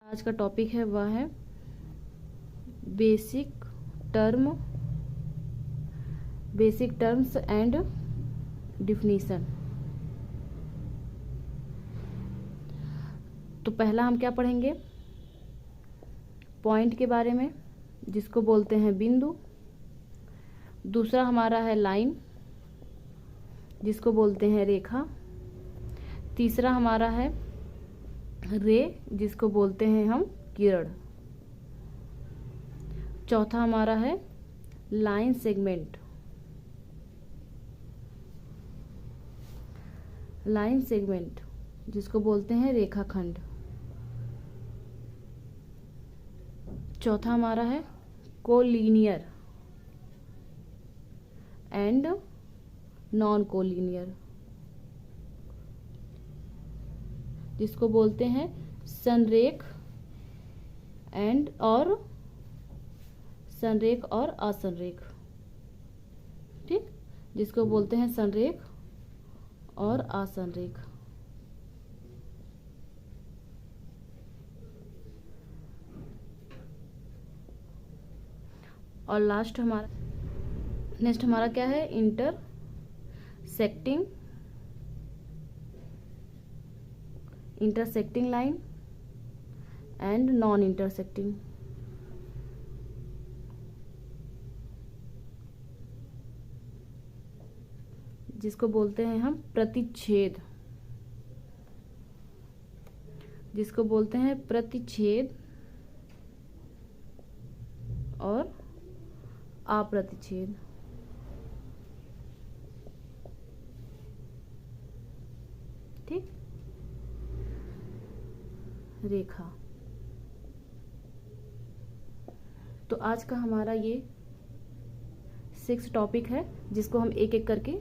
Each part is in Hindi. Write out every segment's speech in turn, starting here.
आज का टॉपिक है वह है basic term basic terms and definition. तो पहला हम क्या पढ़ेंगे, पॉइंट के बारे में जिसको बोलते हैं बिंदु। दूसरा हमारा है लाइन जिसको बोलते हैं रेखा। तीसरा हमारा है रे जिसको बोलते हैं हम किरण। चौथा हमारा है लाइन सेगमेंट। लाइन सेगमेंट जिसको बोलते हैं रेखाखंड। चौथा हमारा है कोलिनियर एंड नॉन कोलिनियर जिसको बोलते हैं संरेख और असंरेख। ठीक, जिसको बोलते हैं संरेख और असंरेख। और नेक्स्ट हमारा क्या है, intersecting line and non intersecting. जिसको बोलते हैं हम प्रतिच्छेद और अप्रतिच्छेद। ठीक, रेखा। तो आज का हमारा ये 6 टॉपिक है जिसको हम एक एक करके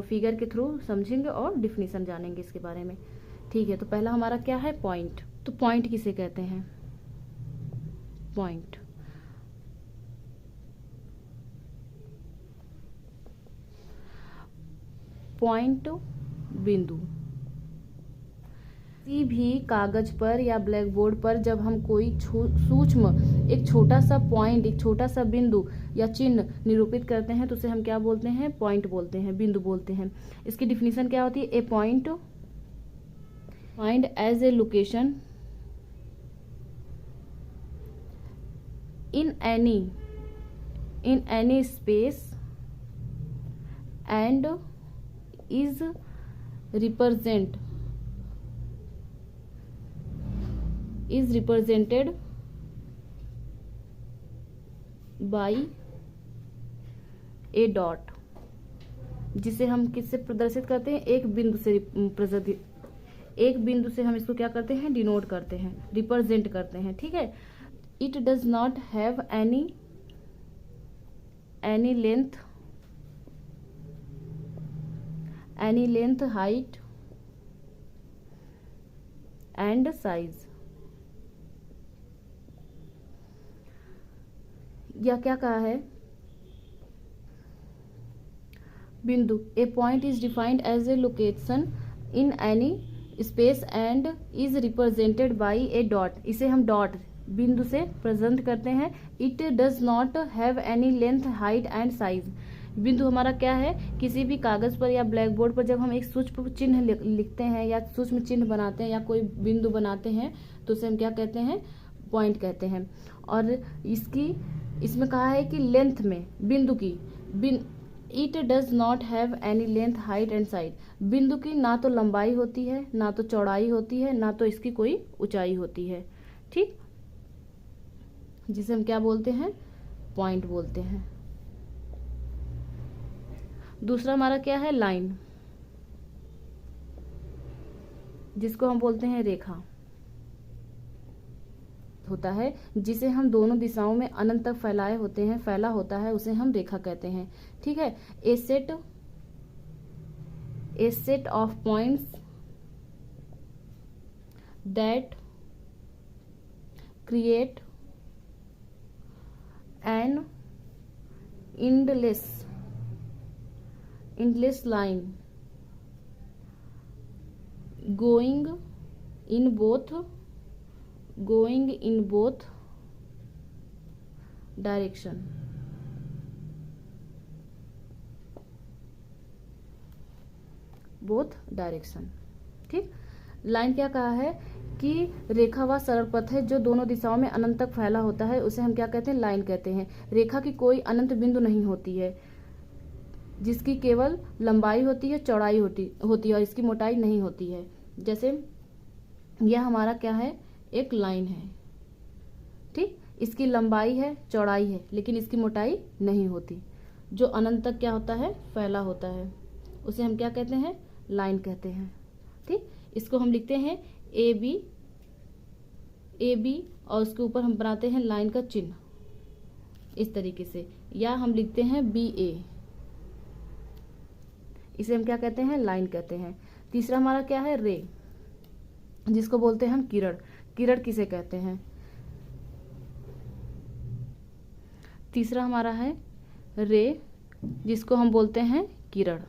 फिगर के थ्रू समझेंगे और डिफिनीशन जानेंगे इसके बारे में। ठीक है, तो पहला हमारा क्या है, पॉइंट। तो पॉइंट किसे कहते हैं, पॉइंट बिंदु। किसी भी कागज पर या ब्लैक बोर्ड पर जब हम कोई सूक्ष्म एक छोटा सा पॉइंट, एक छोटा सा बिंदु या चिन्ह निरूपित करते हैं तो उसे हम क्या बोलते हैं, पॉइंट बोलते हैं, बिंदु बोलते हैं। इसकी डिफिनीशन क्या होती है, a point as a location in any space and is represented by a dot, जिसे हम किससे प्रदर्शित करते हैं, एक बिंदु से हम इसको क्या करते हैं, डिनोट करते हैं, रिप्रेजेंट करते हैं। ठीक है, it does not have any length height and size. या क्या कहा है, बिंदु, a point is defined as a location in any space and is represented by a dot. इसे हम डॉट बिंदु से प्रेजेंट करते हैं। It does not have any length height and size. बिंदु हमारा क्या है, किसी भी कागज पर या ब्लैक बोर्ड पर जब हम एक सूक्ष्म चिन्ह लिखते हैं या सूक्ष्म चिन्ह बनाते हैं या कोई बिंदु बनाते हैं तो उसे हम क्या कहते हैं, पॉइंट कहते हैं। और इसमें कहा है कि लेंथ में बिंदु की it does not have any length height and size. बिंदु की ना तो लंबाई होती है, ना तो चौड़ाई होती है, ना तो इसकी कोई ऊंचाई होती है। ठीक, जिसे हम क्या बोलते हैं, पॉइंट बोलते हैं। दूसरा हमारा क्या है, लाइन, जिसको हम बोलते हैं रेखा होता है, जिसे हम दोनों दिशाओं में अनंत तक फैला होता है, उसे हम रेखा कहते हैं। ठीक है, a set of points that create an endless line going in both going in both direction. Both direction. ठीक, लाइन क्या कहा है कि रेखा वह सरल पथ है जो दोनों दिशाओं में अनंत तक फैला होता है, उसे हम क्या कहते हैं, लाइन कहते हैं। रेखा की कोई अनंत बिंदु नहीं होती है, जिसकी केवल लंबाई होती है, चौड़ाई होती है और इसकी मोटाई नहीं होती है। जैसे यह हमारा क्या है, एक लाइन है। ठीक, इसकी लंबाई है, चौड़ाई है, लेकिन इसकी मोटाई नहीं होती। जो अनंत तक क्या होता है, फैला होता है, उसे हम क्या कहते हैं, लाइन कहते हैं। ठीक, इसको हम लिखते हैं ए बी और उसके ऊपर हम बनाते हैं लाइन का चिन्ह इस तरीके से, या हम लिखते हैं बी ए, इसे हम क्या कहते हैं, लाइन कहते हैं। तीसरा हमारा क्या है, रे, जिसको बोलते हैं हम किरण। किरण किसे कहते हैं? तीसरा हमारा है रे, जिसको हम बोलते हैं किरण।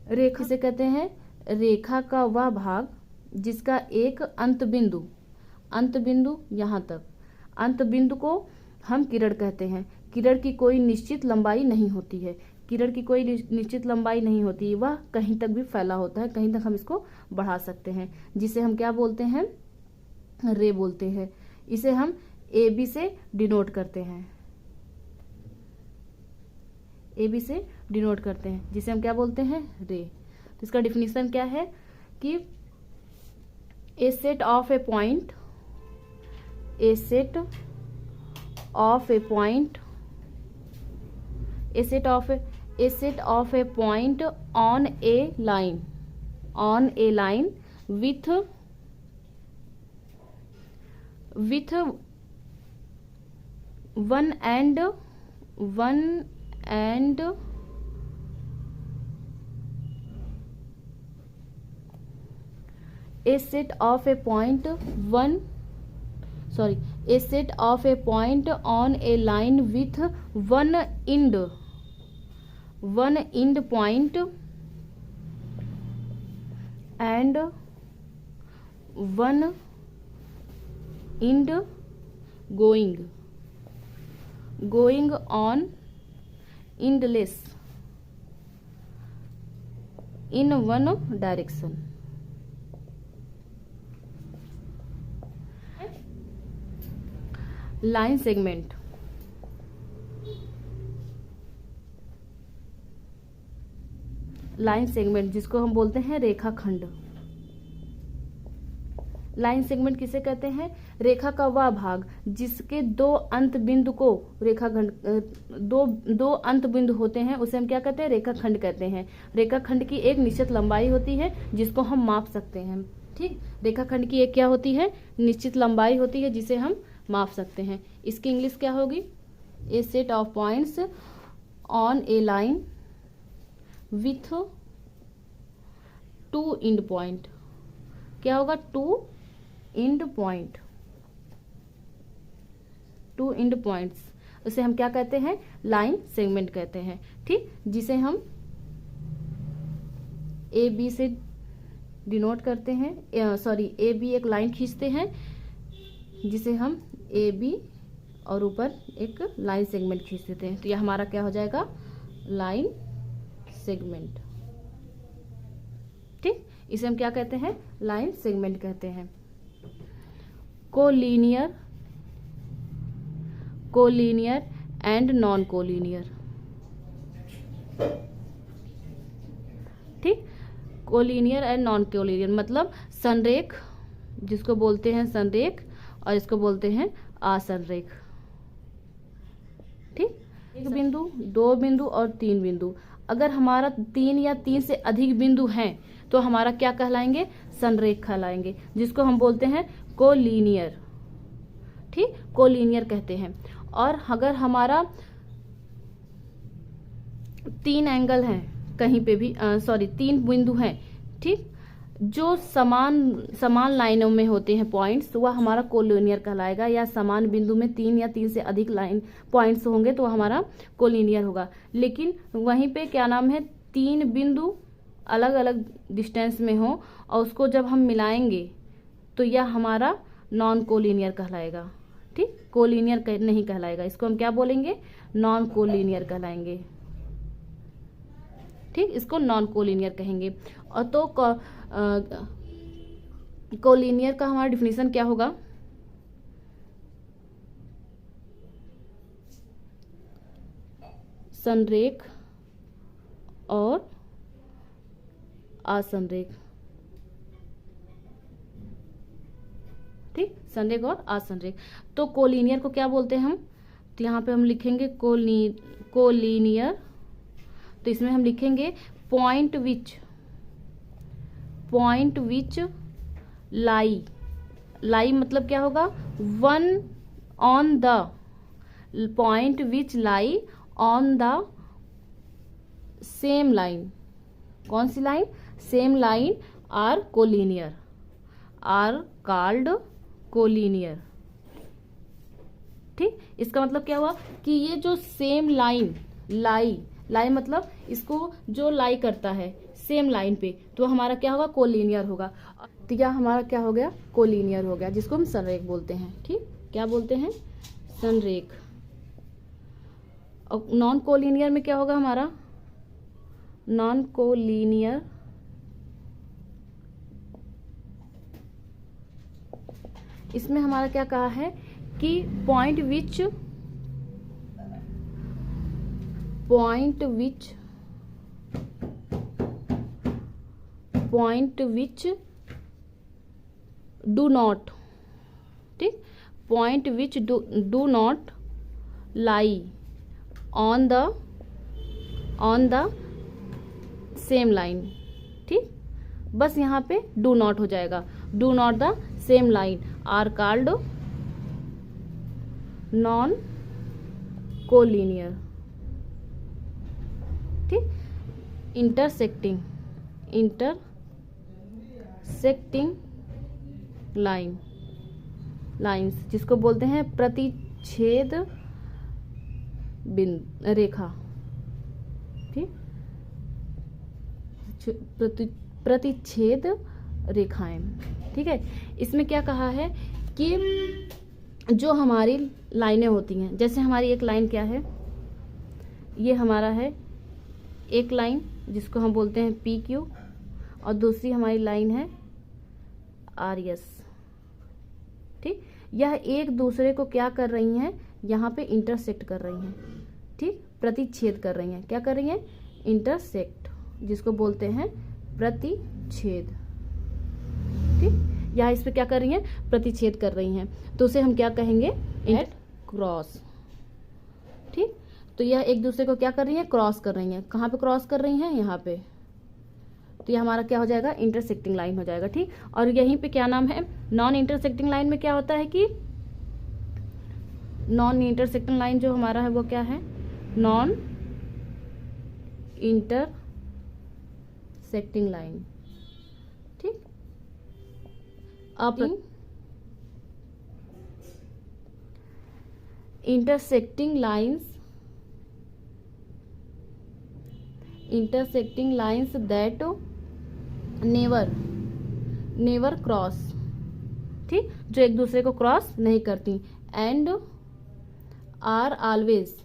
रेखा से कहते हैं रेखा का वह भाग जिसका एक अंत बिंदु यहाँ तक, अंत बिंदु को हम किरण कहते हैं। किरण की कोई निश्चित लंबाई नहीं होती है, किरण की कोई निश्चित लंबाई नहीं होती, वह कहीं तक भी फैला होता है, कहीं तक हम इसको बढ़ा सकते हैं, जिसे हम क्या बोलते हैं, रे बोलते हैं। इसे हम ए बी से डिनोट करते हैं, ए बी से डिनोट करते हैं, जिसे हम क्या बोलते हैं, रे। तो इसका डिफिनीशन क्या है कि a set of a point, a set of a point, a set of a point on a line, with one end a set of a point on a line with one end point and one end going on endless in one direction। Line segment, line segment जिसको हम बोलते हैं रेखाखंड। लाइन सेगमेंट किसे कहते हैं, रेखा का वह भाग जिसके दो अंत बिंदु को रेखाखंड, दो अंत बिंदु होते हैं, उसे हम क्या कहते हैं, रेखाखंड कहते हैं। रेखाखंड की एक निश्चित लंबाई होती है जिसको हम माप सकते हैं। ठीक, रेखाखंड की एक क्या होती है, निश्चित लंबाई होती है जिसे हम माप सकते हैं। इसकी इंग्लिश क्या होगी, a set of points on a line with two end point. क्या होगा, टू एंड पॉइंट्स, उसे हम क्या कहते हैं, लाइन सेगमेंट कहते हैं। ठीक, जिसे हम ए बी से डिनोट करते हैं, ए बी एक लाइन खींचते हैं जिसे हम ए बी और ऊपर एक लाइन सेगमेंट खींच देते हैं, तो यह हमारा क्या हो जाएगा, लाइन सेगमेंट। ठीक, इसे हम क्या कहते हैं, लाइन सेगमेंट कहते हैं। Collinear and non collinear. ठीक, कोलिनियर एंड नॉन कोलिनियर मतलब संरेख, जिसको बोलते हैं संरेख, और इसको बोलते हैं असंरेख। ठीक, एक बिंदु, दो बिंदु और तीन बिंदु, अगर हमारा तीन या तीन से अधिक बिंदु हैं तो हमारा क्या कहलाएंगे, संरेख कहलाएंगे, जिसको हम बोलते हैं कोलिनियर। ठीक, कोलिनियर कहते हैं। और अगर हमारा तीन एंगल हैं कहीं पे भी, तीन बिंदु हैं, ठीक, जो समान लाइनों में होते हैं पॉइंट्स, तो वह हमारा कोलिनियर कहलाएगा। या समान बिंदु में तीन या तीन से अधिक लाइन पॉइंट्स होंगे तो हमारा कोलिनियर होगा। लेकिन वहीं पे क्या नाम है, तीन बिंदु अलग अलग डिस्टेंस में हो और उसको जब हम मिलाएंगे तो यह हमारा नॉन कोलिनियर कहलाएगा। ठीक, कोलिनियर नहीं कहलाएगा, इसको हम क्या बोलेंगे, नॉन कोलिनियर कहलाएंगे। ठीक, इसको नॉन कोलिनियर कहेंगे। और तो कोलिनियर का हमारा डिफिनीशन क्या होगा, संरेख और असंरेख। ठीक, संरेख और असंरेख। तो कोलिनियर को क्या बोलते हैं हम, तो यहाँ पे हम लिखेंगे कोलिनियर। तो इसमें हम लिखेंगे पॉइंट विच लाई मतलब क्या होगा, one on the, point which lie on the same line. कौन सी line, same line are collinear, are called collinear. ठीक, इसका मतलब क्या हुआ कि ये जो सेम लाइन, लाई मतलब इसको जो लाई करता है सेम लाइन पे, तो हमारा क्या होगा, कोलिनियर होगा। तो यह हमारा क्या हो गया, कोलिनियर हो गया, जिसको हम संरेख बोलते हैं। ठीक, क्या बोलते हैं, संरेख। और नॉन कोलिनियर में क्या होगा हमारा, नॉन कोलिनियर इसमें हमारा क्या कहा है कि पॉइंट विच डू नॉट, ठीक, point which do not lie on the same line. ठीक, बस यहाँ पे डू नॉट हो जाएगा, do not the same line are called non collinear. ठीक, इंटरसेक्टिंग लाइन्स जिसको बोलते हैं प्रतिच्छेद रेखा। ठीक, प्रतिच्छेद रेखाएं। ठीक है, इसमें क्या कहा है कि जो हमारी लाइनें होती हैं, जैसे हमारी एक लाइन क्या है, ये हमारा है एक लाइन जिसको हम बोलते हैं PQ, और दूसरी हमारी लाइन है RS। ठीक, यह एक दूसरे को क्या कर रही हैं, यहाँ पे इंटरसेक्ट कर रही हैं। ठीक, प्रतिच्छेद कर रही हैं, क्या कर रही हैं, इंटरसेक्ट, जिसको बोलते हैं प्रतिच्छेद। ठीक, यहाँ इस पे क्या कर रही हैं, प्रतिच्छेद कर रही हैं, तो उसे हम क्या कहेंगे, एट क्रॉस। ठीक, तो यह एक दूसरे को क्या कर रही है, क्रॉस कर रही हैं। कहाँ पे क्रॉस कर रही हैं, यहाँ पे। तो ये हमारा क्या हो जाएगा, इंटरसेक्टिंग लाइन हो जाएगा। ठीक, और यहीं पे क्या नाम है, नॉन इंटरसेक्टिंग लाइन में क्या होता है कि नॉन इंटरसेक्टिंग लाइन जो हमारा है वो क्या है, नॉन इंटरसेक्टिंग लाइन। ठीक, अब intersecting lines that never cross. ठीक, जो एक दूसरे को क्रॉस नहीं करती, and are always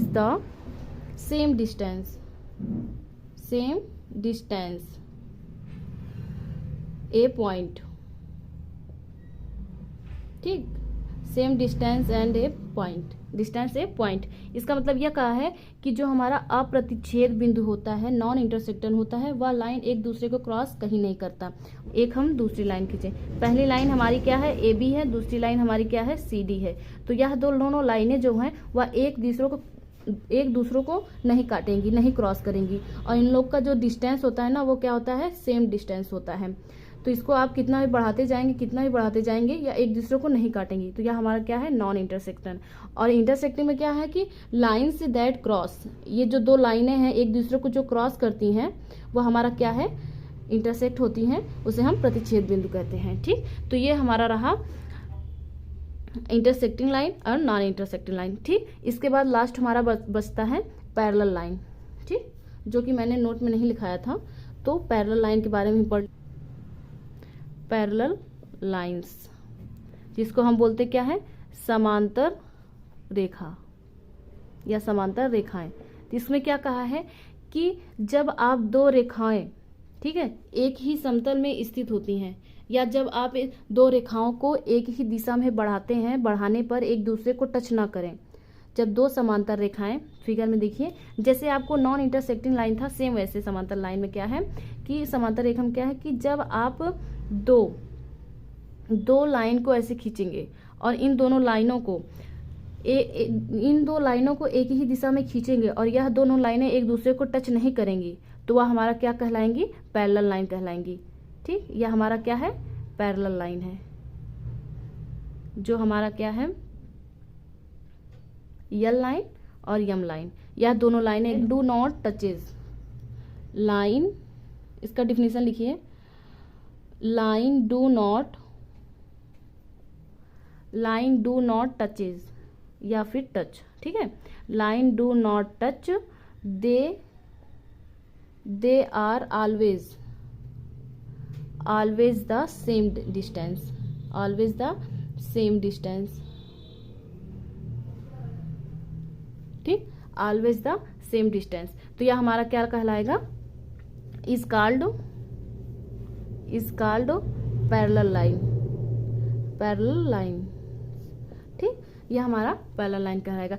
the same distance a point. ठीक, same distance and a point, इसका मतलब यह कहा है कि जो हमारा अप्रतिच्छेद बिंदु होता है, नॉन इंटरसेक्शन होता है, वह लाइन एक दूसरे को क्रॉस कहीं नहीं करता। एक हम दूसरी लाइन खींचे, पहली लाइन हमारी क्या है, AB है, दूसरी लाइन हमारी क्या है, CD है। तो यह दोनों लाइनें जो हैं वह एक दूसरों को नहीं काटेंगी, नहीं क्रॉस करेंगी, और इन लोग का जो डिस्टेंस होता है ना, वो क्या होता है, सेम डिस्टेंस होता है। तो इसको आप कितना भी बढ़ाते जाएंगे या एक दूसरे को नहीं काटेंगी। तो यह हमारा क्या है, नॉन इंटरसेक्शन। और इंटरसेक्टिंग में क्या है कि लाइन्स दैट क्रॉस, ये जो दो लाइनें हैं एक दूसरे को जो क्रॉस करती हैं वो हमारा क्या है, इंटरसेक्ट होती हैं, उसे हम प्रतिच्छेद बिंदु कहते हैं। ठीक, तो ये हमारा रहा इंटरसेक्टिंग लाइन और नॉन इंटरसेक्टिंग लाइन। ठीक, इसके बाद लास्ट हमारा बचता है पैरेलल लाइन। ठीक, जो कि मैंने नोट में नहीं लिखाया था, तो पैरेलल लाइन के बारे में पढ़। पैरेलल लाइंस, जिसको हम बोलते क्या है, समांतर रेखा या समांतर रेखाएं। तो इसमें क्या कहा है कि जब आप दो रेखाएं, ठीक है, एक ही समतल में स्थित होती हैं, या जब आप दो रेखाओं को एक ही दिशा में बढ़ाते हैं, बढ़ाने पर एक दूसरे को टच ना करें। जब दो समांतर रेखाएं, फिगर में देखिए, जैसे आपको नॉन इंटरसेक्टिंग लाइन था, सेम वैसे समांतर लाइन में क्या है कि समांतर रेखा में क्या है कि जब आप दो लाइन को ऐसे खींचेंगे और इन दोनों लाइनों को एक ही दिशा में खींचेंगे और यह दोनों लाइनें एक दूसरे को टच नहीं करेंगी, तो वह हमारा क्या कहलाएंगी, पैरेलल लाइन कहलाएंगी। ठीक, यह हमारा क्या है, पैरेलल लाइन है, जो हमारा क्या है, यल लाइन और यम लाइन। यह दोनों लाइनें डू नॉट टचेज लाइन, इसका डिफिनीशन लिखिए, लाइन डू नॉट टचेज या फिर टच। ठीक है, line do not touch, they are always the same distance, always the same distance. ठीक, ऑलवेज द सेम डिस्टेंस। तो यह हमारा क्या कहलाएगा, इज कॉल्ड पैरेलल लाइन। ठीक, यह हमारा पैरेलल लाइन कहलाएगा।